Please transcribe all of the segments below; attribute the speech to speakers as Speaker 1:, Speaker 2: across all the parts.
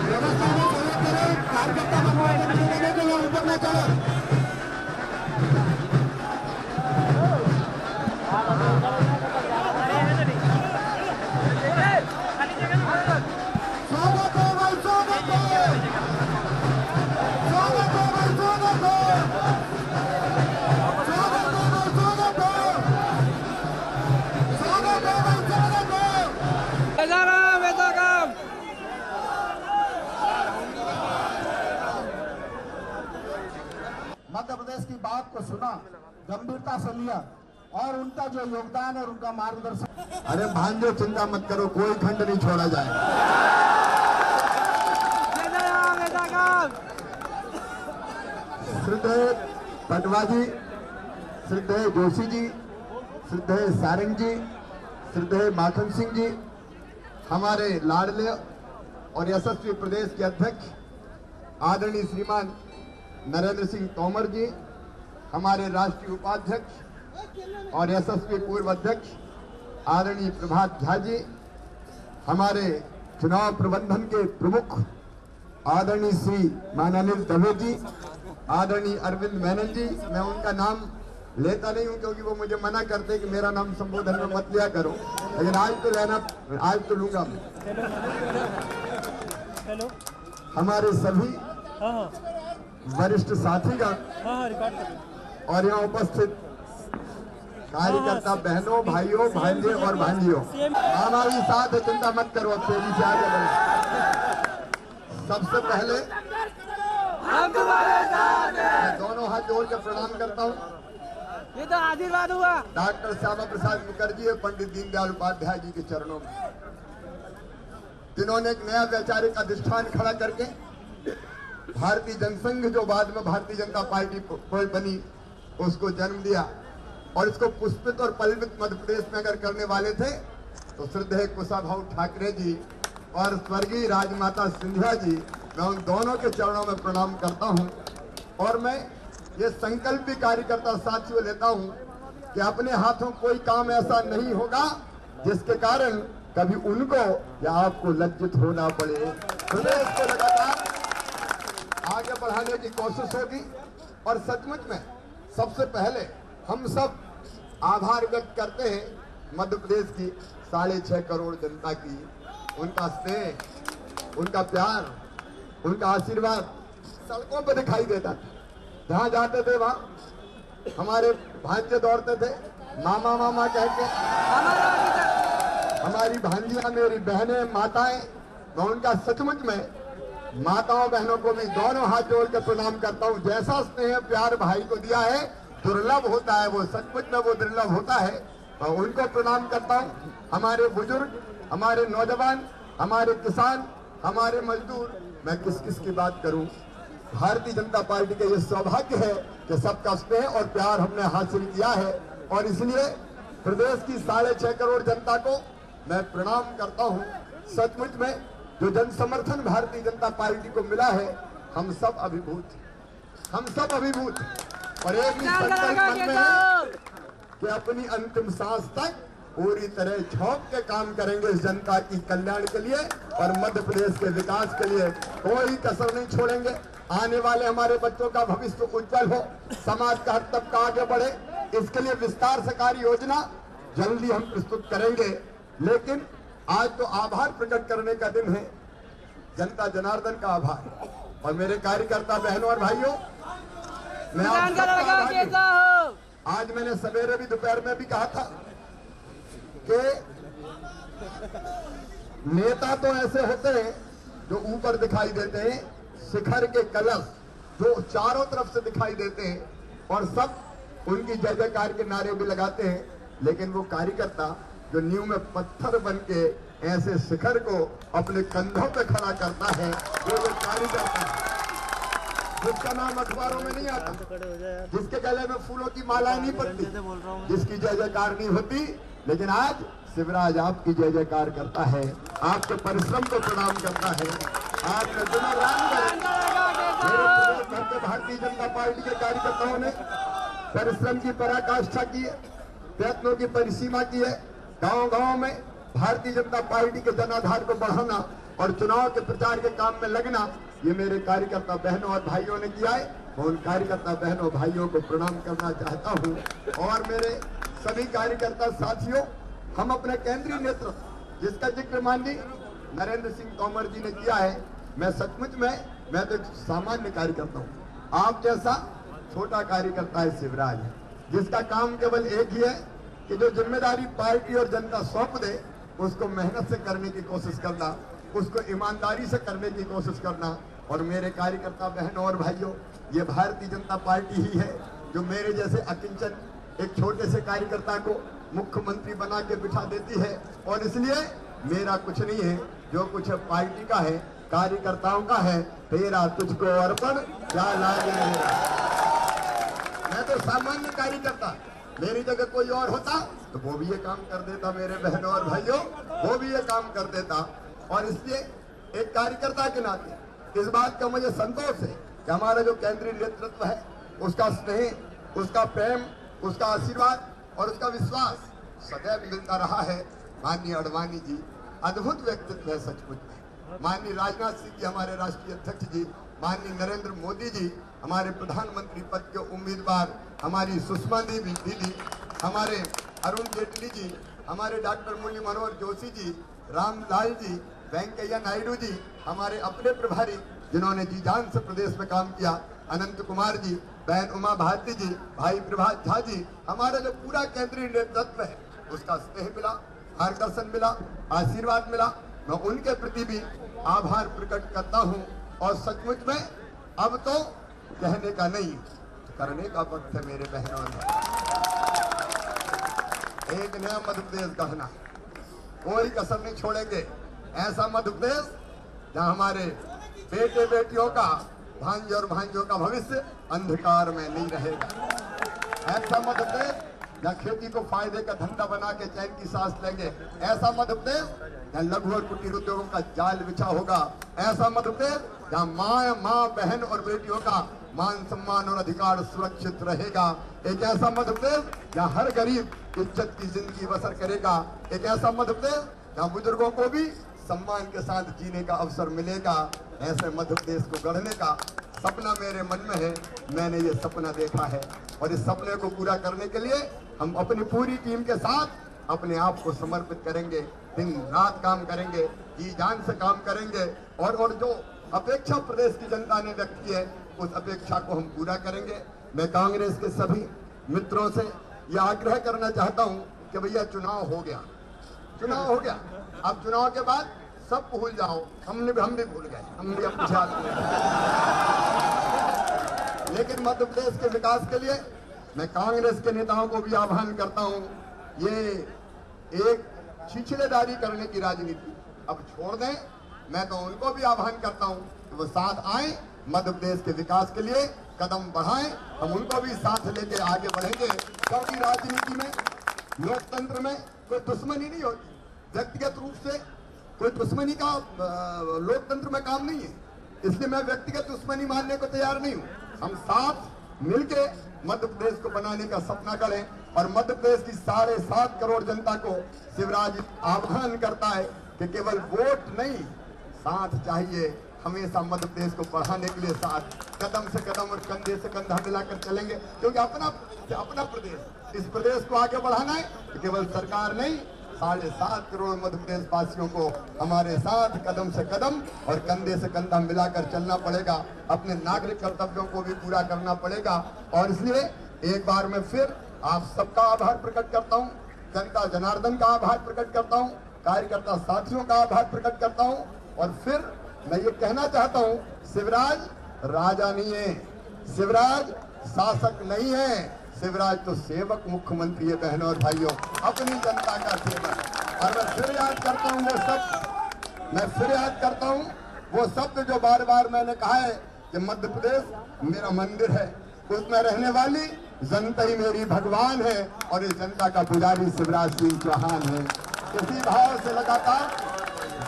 Speaker 1: व्यवस्था में सहयोग करें, कार्यकर्ता ऊपर न चढ़े। मध्य प्रदेश की बात को सुना, गंभीरता से लिया और उनका जो योगदान और उनका मार्गदर्शन।
Speaker 2: अरे भांजो, चिंता मत करो, कोई खंड नहीं छोड़ा जाए। श्रद्धेय पटवा जी, श्रद्धेय जोशी जी, श्रद्धेय सारंग जी, श्रद्धेय माखन सिंह जी, हमारे लाडले और यशस्वी प्रदेश के अध्यक्ष आदरणीय श्रीमान नरेंद्र सिंह तोमर जी, हमारे राष्ट्रीय उपाध्यक्ष और यशस्वी पूर्व अध्यक्ष आदरणीय प्रभात झा जी, हमारे चुनाव प्रबंधन के प्रमुख आदरणीय श्री माननीय दवे जी, आदरणीय अरविंद मेनन जी। मैं उनका नाम लेता नहीं हूं क्योंकि वो मुझे मना करते हैं कि मेरा नाम संबोधन में मत लिया करो, लेकिन आज तो लूंगा मैं। हमारे सभी वरिष्ठ साथीगण और यहाँ उपस्थित कार्यकर्ता बहनों, भाइयों, भांजे और भांजियों, मामा भी साथ है, चिंता मत करो, अब तेजी से आगे बढ़ो। सबसे पहले
Speaker 3: हम तुम्हारे साथ हैं।
Speaker 2: मैं दोनों हाथ जोड़ के प्रणाम करता हूँ।
Speaker 3: ये तो आशीर्वाद हुआ
Speaker 2: डॉक्टर श्यामा प्रसाद मुखर्जी और पंडित दीनदयाल उपाध्याय जी के चरणों में, जिन्होंने एक नया वैचारिक अधिष्ठान खड़ा करके भारतीय जनसंघ, जो बाद में भारतीय जनता पार्टी बनी, उसको जन्म दिया। और इसको पुष्पित और पल्लवित मध्य प्रदेश में अगर करने वाले थे तो श्रद्धेय कुशाभाऊ ठाकरे जी और स्वर्गीय राजमाता सिंधिया जी, मैं उन दोनों के चरणों में प्रणाम करता हूं। और मैं ये संकल्प भी कार्यकर्ता साथियों लेता हूं कि अपने हाथों कोई काम ऐसा नहीं होगा जिसके कारण कभी उनको या आपको लज्जित होना पड़े। प्रदेश को लगातार आगे बढ़ाने की कोशिश होगी। और सचमुच में सबसे पहले हम सब आभार व्यक्त करते हैं मध्य प्रदेश की 6.5 करोड़ जनता की, उनका स्नेह, उनका प्यार, उनका आशीर्वाद सड़कों पर दिखाई देता था। जहां जाते थे वहां हमारे भांजे दौड़ते थे, मामा मामा कह के। हमारी भांजियां, मेरी बहनें, माताएं, मैं उनका सचमुच में माताओं बहनों को भी दोनों हाथ जोड़ के प्रणाम करता हूं। जैसा स्नेह प्यार भाई को दिया है, दुर्लभ होता है वो, सचमुच में वो दुर्लभ होता है। मैं उनको प्रणाम करता हूं। हमारे बुजुर्ग, हमारे नौजवान, हमारे किसान, हमारे मजदूर, मैं किस किस की बात करूं। भारतीय जनता पार्टी का ये सौभाग्य है कि सबका स्नेह और प्यार हमने हासिल किया है। और इसलिए प्रदेश की 6.5 करोड़ जनता को मैं प्रणाम करता हूं। सचमुच में जो जन समर्थन भारतीय जनता पार्टी को मिला है, हम सब अभिभूत, हम सब अभिभूत। और एक ही संकल्प मन में है कि अपनी अंतिम सांस तक पूरी तरह झोंक के काम करेंगे इस जनता की कल्याण के लिए और मध्य प्रदेश के विकास के लिए। कोई कसर नहीं छोड़ेंगे। आने वाले हमारे बच्चों का भविष्य उज्जवल हो, समाज का हर तबका आगे बढ़े, इसके लिए विस्तार से कार्य योजना जल्दी हम प्रस्तुत करेंगे। लेकिन आज तो आभार प्रकट करने का दिन है, जनता जनार्दन का आभार। और मेरे कार्यकर्ता बहनों और भाइयों, मैं आप सबका आभारी हूं। आज मैंने सवेरे भी, दोपहर में भी कहा था कि नेता तो ऐसे होते हैं जो ऊपर दिखाई देते हैं, शिखर के कलश जो चारों तरफ से दिखाई देते हैं और सब उनकी जय जयकार के नारे भी लगाते हैं। लेकिन वो कार्यकर्ता जो नींव में पत्थर बन के ऐसे शिखर को अपने कंधों पे खड़ा करता है, वो कार्यकर्ता है जिसका नाम अखबारों में नहीं आता, जिसके गले में फूलों की मालाएं नहीं पड़ती, जिसकी जय जयकार नहीं होती। लेकिन आज शिवराज आपकी जय जयकार करता है, आपके परिश्रम को प्रणाम करता है। आपने दिनों रात में भारतीय जनता पार्टी के कार्यकर्ताओं ने परिश्रम की पराकाष्ठा की है, प्रयत्नों की परिसीमा की है। गांव गांव में भारतीय जनता पार्टी के जनाधार को बढ़ाना, और चुनाव के प्रचार के काम में लगना, ये मेरे कार्यकर्ता बहनों और भाइयों ने किया है। मैं उन कार्यकर्ता बहनों भाइयों को प्रणाम करना चाहता हूँ। और मेरे सभी कार्यकर्ता साथियों, हम अपने केंद्रीय नेतृत्व जिसका जिक्र माननीय नरेंद्र सिंह तोमर जी ने किया है, मैं सचमुच में मैं तो एक सामान्य कार्यकर्ता हूँ। आप जैसा छोटा कार्यकर्ता है शिवराज, जिसका काम केवल एक ही है कि जो जिम्मेदारी पार्टी और जनता सौंप दे उसको मेहनत से करने की कोशिश करना, उसको ईमानदारी से करने की कोशिश करना। और मेरे कार्यकर्ता बहनों और भाइयों, ये भारतीय जनता पार्टी ही है जो मेरे जैसे अकिंचन एक छोटे से कार्यकर्ता को मुख्यमंत्री बना के बिठा देती है। और इसलिए मेरा कुछ नहीं है, जो कुछ पार्टी का है, कार्यकर्ताओं का है। तेरा तुझको अर्पण, क्या लाज मेरा। मैं तो सामान्य कार्यकर्ता, मेरी जगह कोई और होता तो वो भी ये काम कर देता। मेरे बहनों और भाइयों, वो भी ये काम कर देता। और इसलिए एक कार्यकर्ता के नाते इस बात का मुझे संतोष है कि हमारा जो केंद्रीय नेतृत्व है, उसका स्नेह, उसका प्रेम, उसका आशीर्वाद और उसका विश्वास सदैव मिलता रहा है। माननीय अडवाणी जी अद्भुत व्यक्तित्व है सचमुच में। माननीय राजनाथ सिंह जी हमारे राष्ट्रीय अध्यक्ष जी, माननीय नरेंद्र मोदी जी हमारे प्रधानमंत्री पद के उम्मीदवार, हमारी सुषमा देवी दीदी, हमारे अरुण जेटली जी, हमारे डॉक्टर मुरली मनोहर जोशी जी, रामलाल जी, वेंकैया नायडू जी, हमारे अपने प्रभारी जिन्होंने जी जान से प्रदेश में काम किया, अनंत कुमार जी, बहन उमा भारती जी, भाई प्रभात झा जी, हमारा जो पूरा केंद्रीय नेतृत्व है उसका स्नेह मिला, मार्गदर्शन मिला, आशीर्वाद मिला। मैं उनके प्रति भी आभार प्रकट करता हूं। और सचमुच में अब तो कहने का नहीं, करने का वक्त है मेरे बहनों। एक नया मध्य प्रदेश गढ़ना, कोई कसर नहीं छोड़ेंगे। ऐसा मध्य प्रदेश जहां हमारे बेटे बेटियों का, भांजे और भांजों का भविष्य अंधकार में नहीं रहेगा। ऐसा मध्य प्रदेश जहाँ खेती को फायदे का धंधा बना के चैन की सांस लेंगे। ऐसा मध्य प्रदेश जहाँ लघु और कुटीर उद्योगों का जाल बिछा होगा। ऐसा मध्य प्रदेश जहाँ माँ बहन और बेटियों का मान सम्मान और अधिकार सुरक्षित रहेगा। एक ऐसा मध्य प्रदेश जहाँ हर गरीब इज्जत की जिंदगी बसर करेगा। एक ऐसा मध्य प्रदेश जहाँ बुजुर्गों को भी सम्मान के साथ जीने का अवसर मिलेगा। ऐसे मध्य प्रदेश को गढ़ने का सपना मेरे मन में है। मैंने ये सपना देखा है और इस सपने को पूरा करने के लिए हम अपनी पूरी टीम के साथ अपने आप को समर्पित करेंगे, दिन रात काम करेंगे, जी जान से काम करेंगे। और जो अपेक्षा प्रदेश की जनता ने व्यक्त की है उस अपेक्षा को हम पूरा करेंगे। मैं कांग्रेस के सभी मित्रों से यह आग्रह करना चाहता हूं कि भैया चुनाव हो गया, चुनाव हो गया, अब चुनाव के बाद सब भूल जाओ। हम भी भूल गए, हम भी अब याद नहीं। लेकिन मध्य प्रदेश के विकास के लिए मैं कांग्रेस के नेताओं को भी आह्वान करता हूं, ये एक छिछलेदारी करने की राजनीति अब छोड़ दें। मैं तो उनको भी आह्वान करता हूं कि वो साथ आए, मध्य प्रदेश के विकास के लिए कदम बढ़ाएं। हम उनको भी साथ लेके आगे बढ़ेंगे, क्योंकि राजनीति में, लोकतंत्र में कोई दुश्मनी नहीं होती। व्यक्तिगत रूप से कोई दुश्मनी का लोकतंत्र में काम नहीं है, इसलिए मैं व्यक्तिगत दुश्मनी मानने को तैयार नहीं हूँ। हम साथ मिलके मध्य प्रदेश को बनाने का सपना करें और मध्य प्रदेश की 7.5 करोड़ जनता को शिवराज आह्वान करता है कि केवल वोट नहीं, साथ चाहिए। हमेशा मध्य प्रदेश को बढ़ाने के लिए साथ कदम से कदम और कंधे से कंधा मिलाकर चलेंगे, क्योंकि अपना प्रदेश, इस प्रदेश को आगे बढ़ाना है तो केवल सरकार नहीं, 7.5 करोड़ मध्य प्रदेश वासियों को हमारे साथ कदम से कदम और कंधे से कंधा मिलाकर चलना पड़ेगा। अपने नागरिक कर्तव्यों को भी पूरा करना पड़ेगा। और इसलिए एक बार मैं फिर आप सबका आभार प्रकट करता हूँ, जनता जनार्दन का आभार प्रकट करता हूँ, कार्यकर्ता साथियों का आभार प्रकट करता हूँ। और फिर मैं ये कहना चाहता हूँ, शिवराज राजा नहीं है, शिवराज शासक नहीं है, शिवराज तो सेवक मुख्यमंत्री है बहनों और भाइयों, अपनी जनता का सेवक। और मैं फिर याद करता हूँ वो शब्द जो बार बार मैंने कहा है कि मध्य प्रदेश मेरा मंदिर है, उसमें रहने वाली जनता ही मेरी भगवान है और इस जनता का पुजारी शिवराज सिंह चौहान है। इसी भाव से लगातार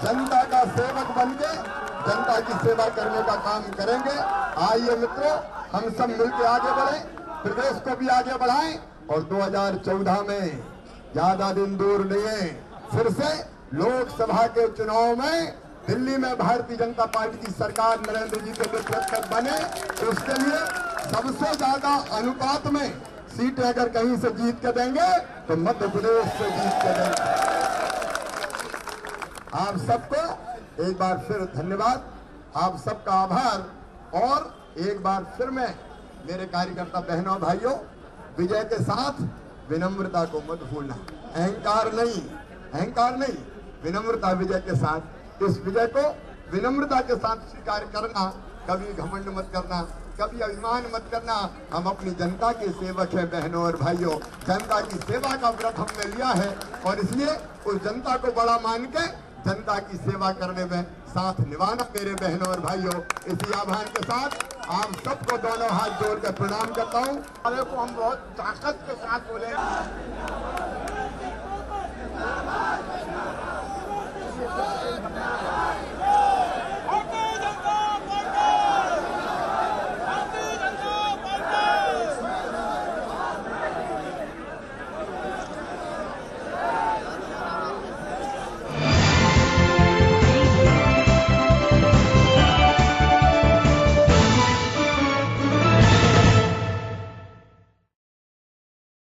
Speaker 2: जनता का सेवक बनके जनता की सेवा करने का काम करेंगे। आइए मित्रों, हम सब मिलकर आगे बढ़े, प्रदेश को भी आगे बढ़ाएं और 2014 में ज्यादा दिन दूर नहीं है, फिर से लोकसभा के चुनाव में दिल्ली में भारतीय जनता पार्टी की सरकार नरेंद्र जी के नेतृत्व बने, उसके लिए सबसे ज्यादा अनुपात में सीटें अगर कहीं से जीत के देंगे तो मध्य प्रदेश से जीत के देंगे। आप सबको एक बार फिर धन्यवाद, आप सबका आभार। और एक बार फिर मैं मेरे कार्यकर्ता बहनों भाइयों, विजय के साथ विनम्रता को मत भूलना। अहंकार नहीं, विनम्रता विजय के साथ। इस विजय को विनम्रता के साथ स्वीकार करना, कभी घमंड मत करना, कभी अभिमान मत करना। हम अपनी जनता के सेवक हैं बहनों और भाइयों, जनता की सेवा का व्रत हमने लिया है और इसलिए उस जनता को बड़ा मान के जनता की सेवा करने में साथ निभाना मेरे बहनों और भाइयों। इसी आह्वान के साथ आप सबको दोनों हाथ जोड़कर प्रणाम करता हूँ।
Speaker 1: को हम बहुत ताकत के साथ बोले।